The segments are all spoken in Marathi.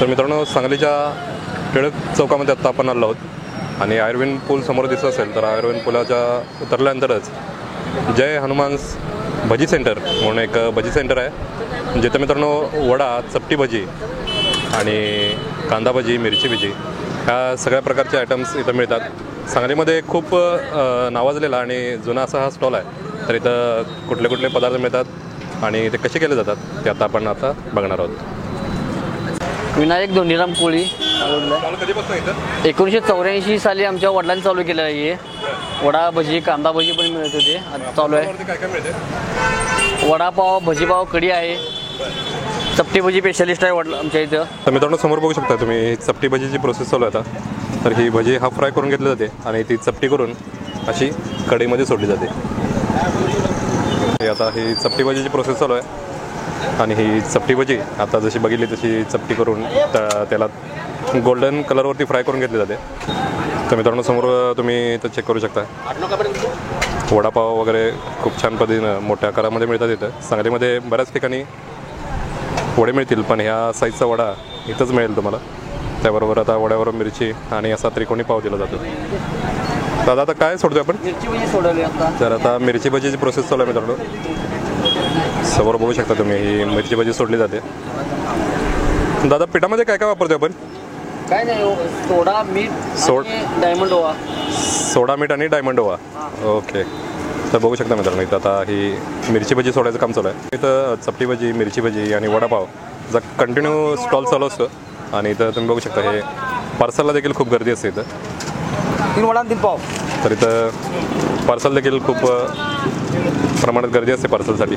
तर मित्रांनो, सांगलीच्या टिळक चौकामध्ये आत्ता आपण आलो आहोत आणि आयुर्वेद पूल समोर दिसत असेल तर आयुर्वेद पुलाच्या उतरल्यानंतरच जय हनुमान भजी सेंटर म्हणून एक भजी सेंटर आहे, जिथे मित्रांनो वडा, चपटी भजी आणि कांदा भजी, मिरची भजी ह्या सगळ्या प्रकारचे आयटम्स इथं मिळतात। सांगलीमध्ये खूप नावाजलेला आणि जुना असा हा स्टॉल आहे। तर इथं कुठले कुठले पदार्थ मिळतात आणि ते कसे केले जातात ते आपण आता बघणार आहोत। विनायक धोंडीराम कोळी कधीपासून इथं 1984 साली आमच्या वडिलांनी चालू केलं आहे। वडा भजी, कांदा भजी पण मिळत होते, आता चालू आहे। काय काय मिळते? वडापाव, भजीपाव, कढी आहे, चपटी भजी स्पेशलिस्ट आहे वडला आमच्या इथं। तर मित्रांनो, समोर बघू शकता तुम्ही चपटी भजीची प्रोसेस चालू आहे आता। तर ही भजी हाफ फ्राय करून घेतली जाते आणि ती चपटी करून अशी कढईमध्ये सोडली जाते। आता ही चपटी भजीची प्रोसेस चालू आहे आणि ही चपटी भजी आता जशी बघितली तशी चपटी करून त्याला गोल्डन कलरवरती फ्राय करून घेतली जाते। तर मित्रांनो, समोर तुम्ही इथं चेक करू शकता वडापाव वगैरे खूप छान पद्धतीनं मोठ्या आकारामध्ये मिळतात। इथं सांगलीमध्ये बऱ्याच ठिकाणी वडे मिळतील, पण ह्या साईजचा वडा इथंच मिळेल तुम्हाला। त्याबरोबर आता वड्यावर मिरची आणि असा त्रिकोणी पाव दिला जातो। दादा, आता काय सोडतोय आपण? मिरची भजी सोडवली आता। तर आता मिरची भजीची प्रोसेस चालू आहे मित्रांनो, समोर बघू शकता तुम्ही ही मिरची भजी सोडली जाते। दादा, पिठामध्ये काय काय वापरतोय आपण? काय नाही, सोडा, मीठ, डायमंड ओवा। सोडा, मीठ आणि डायमंड ओवा। ओके, तर बघू शकता मित्रांनो, इथं आता ही मिरची भजी सोडायचं काम चालू आहे। इथं चपटी भजी, मिरची भजी आणि वडापाव जा कंटिन्यू स्टॉल चालू असतो आणि इथं तुम्ही बघू शकता हे पार्सलला देखील खूप गर्दी असते इथं। 3 वडा 3 पाव। तर इथं पार्सल देखील खूप प्रमाणात गर्दी असते पार्सलसाठी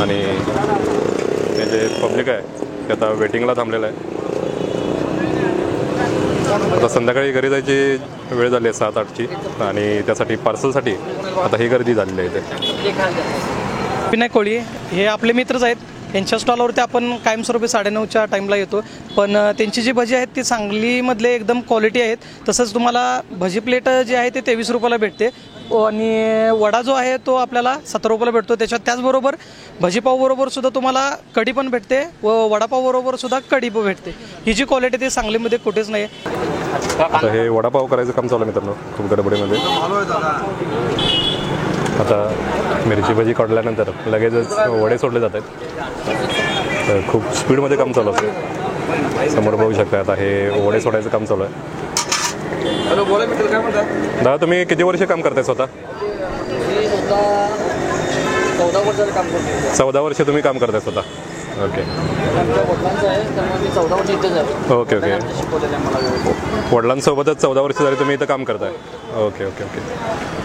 आणि हे जे पब्लिक आहे ते आता वेटिंगला थांबलेलं आहे। आता संध्याकाळी घरी जायची वेळ झाली आहे 7-8ची आणि त्यासाठी पार्सलसाठी आता ही गर्दी झालेली आहे इथे। विनायक कोळी हे आपले मित्रच आहेत। यांच्या स्टॉलवरती आपण कायमस्वरूपी 9:30च्या टाईमला येतो, पण त्यांची जी भजी आहेत ती सांगलीमधले एकदम क्वालिटी आहेत। तसंच तुम्हाला भजी प्लेट जे आहे ते 23 रुपयाला भेटते आणि वडा जो आहे तो आपल्याला 17 रुपयाला भेटतो। त्याचबरोबर भजीपावबरोबर सुद्धा तुम्हाला कढी पण भेटते व वडापावबरोबर सुद्धा कढी पण भेटते। ही जी क्वालिटी ती सांगलीमध्ये कुठेच नाही। आता हे वडापाव करायचं काम चालू आहे मित्रांनो खूप गडबडीमध्ये। आता मिरची भजी काढल्यानंतर लगेचच वडे सोडले जात आहेत, तर खूप स्पीडमध्ये काम चालू असते। समोर बघू शकता आता हे वडे सोडायचं काम चालू आहे। दादा, तुम्ही किती वर्ष काम करताय स्वतः? 14 वर्षाचं काम करतो। 14 वर्ष तुम्ही काम करताय स्वतः? ओके ओके ओके, वडिलांसोबतच 14 वर्ष झाली तुम्ही इथं काम करताय? ओके ओके ओके,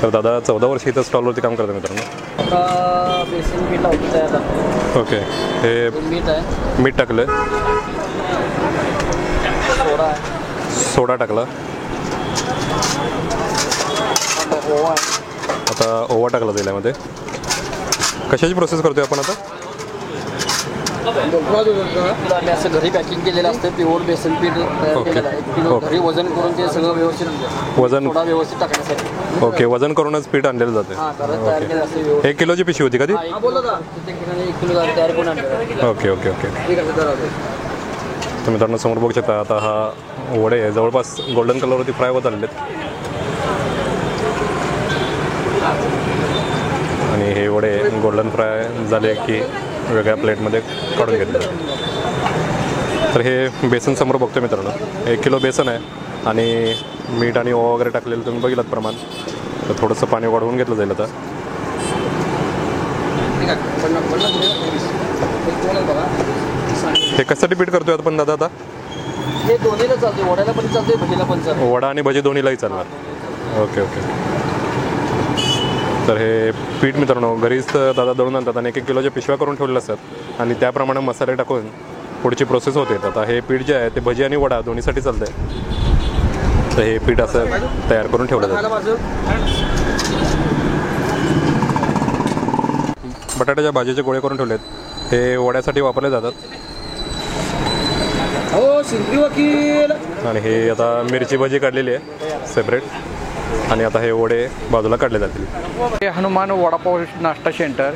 तर दादा 14 वर्ष इथं स्टॉलवरती काम करताय मित्रांनो। आता बेसन पीठ लावतो आता। ओके, हे मीठ आहे, मीठ टाकलं, सोडा आहे, सोडा टाकला, ओवा आहे, आता ओवा टाकला जाईल यामध्ये। कशाची प्रोसेस करतोय आपण आता? आम्ही असं घरी पॅकिंग केलेलं असतं, प्युअर बेसन पीठ तयार केलेलं आहे। घरी वजन करून ते सगळं व्यवस्थित वजन थोडा व्यवस्थित टाकण्यासाठी। ओके, वजन करूनच पीठ आणलेलं जाते। तयार केलं असतं। 1 किलोची पिशवी होती कधी? 1 किलो तयार करून आणलं। ओके ओके ओके, तर मित्रांनो समोर बघू शकता आता हा वडे जवळपास गोल्डन कलरवरती फ्राय होत आलेले आहेत आणि हे वडे गोल्डन फ्राय झाले की वेगळ्या प्लेटमध्ये काढून घेतले। तर हे बेसन समोर बघतोय मित्रांनो, 1 किलो बेसन आहे आणि मीठ आणि ओवा वगैरे टाकलेलं तुम्ही बघितलं प्रमाण। तर थोडंसं पाणी वाढवून घेतलं जाईल आता। हे कशासाठी पीठ करतोय आपण दादा आता? हे दोन्हीला चालते, वड्याला पण चालते, भजीला पण चालते। वडा आणि भजी दोन्हीलाही चालणार। ओके ओके, तर हे पीठ मित्रांनो घरीच दादा दळून आणतात आणि 1-1 किलोच्या पिशव्या करून ठेवलेल्या असतात आणि त्याप्रमाणे मसाले टाकून पुढची प्रोसेस होते। आता हे पीठ जे आहे ते भजी आणि वडा दोन्हीसाठी चालतं आहे। तर हे पीठ असं तयार करून ठेवलं जातं। बटाट्याच्या भाजीचे गोळे करून ठेवलेत, हे वड्यासाठी वापरले जातात। आणि हे आता मिरची भजी काढलेली आहे सेपरेट आणि आता हे वडे बाजूला काढले जातील। हनुमान वडापाव नाश्ता सेंटर,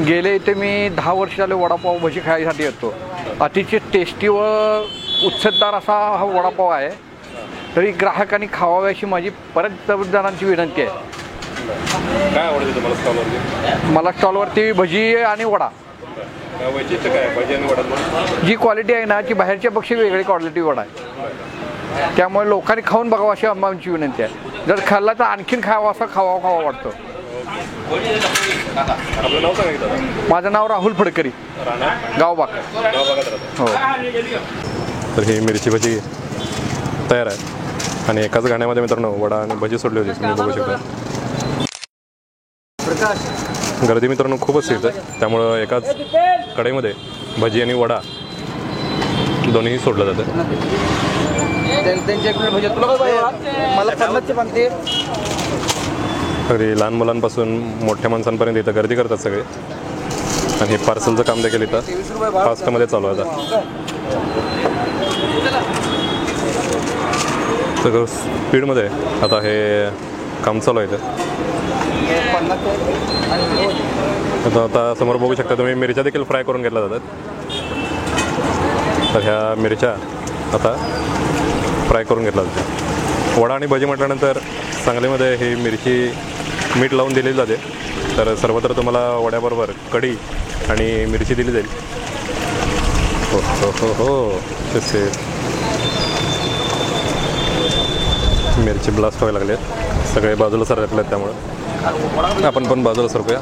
गेले इथे मी 10 वर्ष झाले वडापाव भजी खायसाठी येतो। अतिशय टेस्टी व उत्सवदार असा हा वडापाव आहे. तरी ग्राहकांनी खावावे अशी माझी परत जणांची विनंती आहे. काय आवडते तुम्हाला स्टॉलवरती? मला स्टॉलवरती भजी आणि वडा. वैशिष्ट्य काय भजी आणि वडात? जी क्वालिटी आहे ना ती बाहेरच्या पेक्षा वेगळी क्वालिटी वडा आहे. त्यामुळे लोकांनी खाऊन बघावं अशी आमची विनंती आहे. जर खाल्ला तर आणखीन खावा असं खावा वाटतं. आपलं नाव सांगितलं दादा? माझं नाव राहुल फडकरी, गावबाग. हो. तर ही मिरची भजी तयार आहे आणि एकाच गाण्यामध्ये मित्रांनो वडा आणि भजी सोडली होती, तुम्ही बघू शकता. गर्दी मित्रांनो खूपच इथं, त्यामुळं एकाच कढईमध्ये भजी आणि वडा दोन्हीही सोडलं जातं. अगदी लहान मुलांपासून मोठ्या माणसांपर्यंत इथं गर्दी करतात सगळे. आणि हे पार्सलचं काम देखील इथं फास्टमध्ये चालू आहे आता. सगळं स्पीडमध्ये आता हे काम चालू आहे इथं. आता समोर बघू शकता तुम्ही मिरच्या देखील फ्राय करून घेतल्या जातात. तर ह्या मिरच्या आता फ्राय करून घेतल्या जातात. वडा आणि भजी म्हटल्यानंतर सांगलीमध्ये ही मिरची मीठ लावून दिलेली जाते. तर सर्वत्र तुम्हाला वड्याबरोबर कढी आणि मिरची दिली जाईल. हो हो हो हो तसे मिरची ब्लास्ट व्हायला लागले आहेत. सगळे बाजूला सरकले आहेत, त्यामुळं आपण पण बाजूला सरकूया.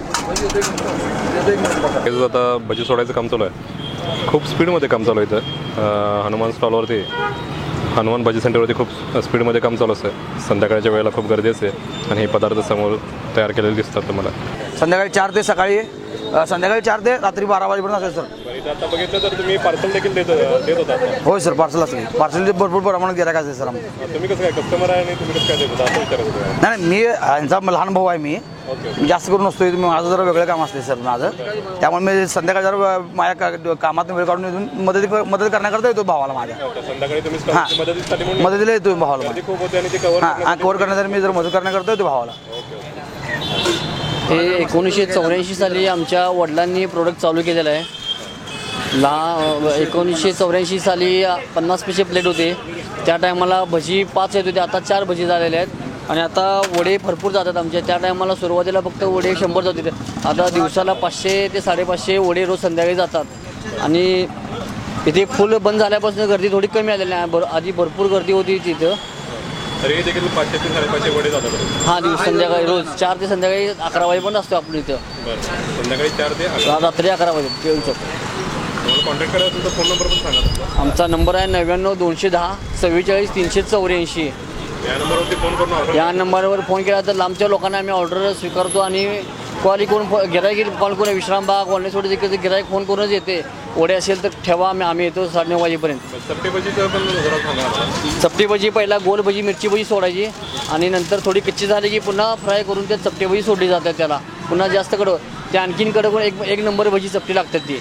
आता भजी सोडायचं काम चालू आहे. खूप स्पीडमध्ये काम चालू आहे इथं. हनुमान स्टॉलवरती, हनुमान भजी सेंटरवरती खूप स्पीडमध्ये काम चालू असतं. संध्याकाळच्या वेळेला खूप गर्दी असते आणि हे पदार्थ समोर तयार केलेले दिसतात तुम्हाला. संध्याकाळी 4 ते सकाळी संध्याकाळी 4 ते रात्री 12 वाजेपर्यंत असेल सर. आता बघितलं तर तुम्ही पार्सल देखील देत होता? होय सर, पार्सल असते. पार्सल भरपूर प्रमाणात गिरायक असते सर. तुम्ही कसं काय कस्टमर आहे आणि तुम्ही कसं काय देत होता असं विचारत? नाही, मी यांचा लहान भाऊ आहे. मी जास्त करून नसतो. माझं जरा वेगळं काम असते सर माझं. त्यामुळे मी संध्याकाळी जरा माझ्या कामातून वेळ काढून येऊन मदत करण्याकरता येतो भावाला माझ्या. संध्याकाळी तुम्ही मदतीला येतो भावाला. खूप होते आणि ते कव्हर करण्यासाठी मी जर मदत करण्याकरता येतो भावाला. हे 1984 साली आमच्या वडिलांनी प्रोडक्ट चालू केलेलं आहे. 1984 साली 50 पैसे प्लेट होते. त्या टायमाला भजी 5 येत होते, आता 4 भजी झालेले आहेत. आणि आता वडे भरपूर जातात आमच्या. त्या टायमाला सुरुवातीला फक्त वडे 100 जात होते. आता दिवसाला 500 ते 550 वडे रोज संध्याकाळी जातात. आणि इथे फुल बंद झाल्यापासून गर्दी थोडी कमी आलेली आहे. आधी भरपूर गर्दी होती तिथं. तरी देखील 500 ते 550 वडे जातात. हां, दिवस संध्याकाळी रोज 4 ते संध्याकाळी 11 वाजेपर्यंत असतो आपण इथं. संध्याकाळी 4 ते रात्री 11 वाजे येऊ शकतो. कॉन्टॅक्ट करायचं तुमचा फोन नंबर पण सांगा. आमचा नंबर आहे 99 210 44 384. या नंबरवरती फोन करून ऑर्डर. या नंबरवर फोन केला तर लांबच्या लोकांना आम्ही ऑर्डर स्वीकारतो. आणि कॉल करून गिराईक कॉल करून विश्रामबाग कॉलनीसोडे देखील गिराईक फोन करूनच येते. वडे असेल तर ठेवा, आम्ही येतो 9:30 वाजेपर्यंत. चपटी भजीचं पण जरा सांगा. चपटी भजी पहिला गोल भजी मिरची भजी सोडायची आणि नंतर थोडी कच्ची झाली की पुन्हा फ्राय करून त्या चपटी भजी सोडली जातात. त्याला पुन्हा जास्त कडक, ते आणखीन कडक एक नंबर भजी चपटी लागतात. ती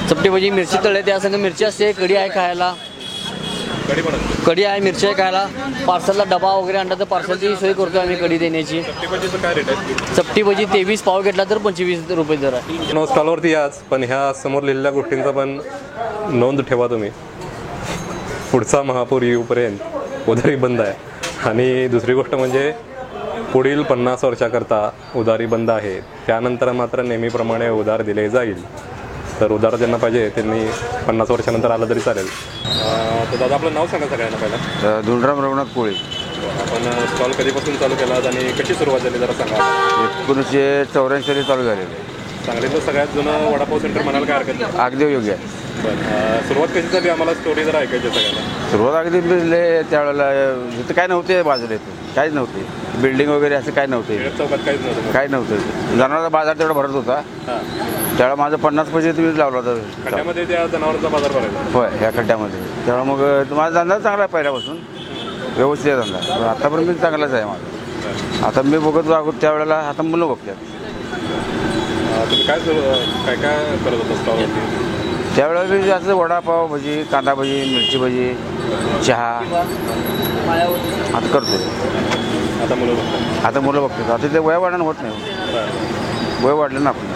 चपटी भजी मिरची तळले, त्यासंग मिरची असते, कढी आहे खायला. कढी आहे, मिरची आहे खायला. पार्सलला डबा वगैरे आणला तर पार्सलची सोय करतो आम्ही कढी देण्याची. काय रेट आहे? चपटी भजी 23 पाव घेतला तर 25 रुपये दर आहे. स्टॉलवरती याच, पण ह्या समोर लिहिलेल्या गोष्टींचा पण नोंद ठेवा तुम्ही. पुढचा महापूर येऊपर्यंत उधारी बंद आहे. आणि दुसरी गोष्ट म्हणजे पुढील 50 वर्षाकरता उधारी बंद आहे. त्यानंतर मात्र नेहमीप्रमाणे उधार दिले जाईल. तर उधार ज्यांना पाहिजे त्यांनी 50 वर्षानंतर आलं तरी चालेल. तर दादा आपलं नाव सांगा सगळ्यांना पहिला. धुंडराम रघुनाथ कोळी. आपण स्टॉल कधीपासून चालू केला आणि कशी सुरुवात झाली जरा सांगा. 1984 साली चालू झालेलं. सांगलीतलं सगळ्यात जुनं वडापाव सेंटर म्हणायला काय हरकत नाही. अगदी योग्य आहे. बरं, सुरुवात कशी झाली आम्हाला स्टोरी जरा ऐकायची सगळ्यांना. सुरुवात अगदी त्यावेळेला इथं काय नव्हते बाजूला, इथं काहीच नव्हते. बिल्डिंग वगैरे असं काय नव्हते. चौकात काहीच नव्हतं. काही नव्हतं. जनावरांचा बाजार तेवढा भरत होता. त्यावेळेला माझं 50 पैसे तुम्ही लावला होता खड्ड्यामध्ये त्या जनावरांचा बाजार भरायचा. होय, ह्या खड्ड्यामध्ये. त्यामुळे मग माझा धंदा चांगला आहे पहिल्यापासून, व्यवस्थित आहे धंदा. पण आतापर्यंत चांगलाच आहे माझा. आता मी बघत अगोदर त्यावेळेला आता मुलं बघतात. तुम्ही काय काय करत होता स्टॉलवरती? त्यावेळेला मी जास्त वडापाव भजी, कांदा भजी, मिरची भजी, चहा आता करतो. आता मुलं बघतात. आता मुलं बघतात. आता ते वय वाढणं होत नाही. वय वाढलं ना आपण.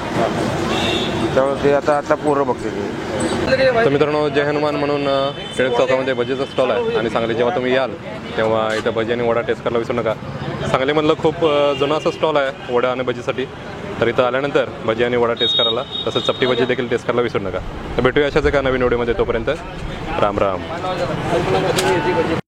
त्यावेळेला ते आता पोरं बघते. तर मित्रांनो, जय हनुमान म्हणून टिळक चौकामध्ये भजीचा स्टॉल आहे आणि सांगली जेव्हा तुम्ही याल तेव्हा इथं भजी आणि वडा टेस्ट करायला विसरू नका. सांगलीमधलं खूप जुनं असं स्टॉल आहे वडा आणि भजीसाठी. तर इथं आल्यानंतर भजी आणि वडा टेस्ट करायला तसंच चपटी भजी देखील टेस्ट करायला विसरू नका. तर भेटूया अशाच एका नवीन व्हिडिओमध्ये. तोपर्यंत राम राम.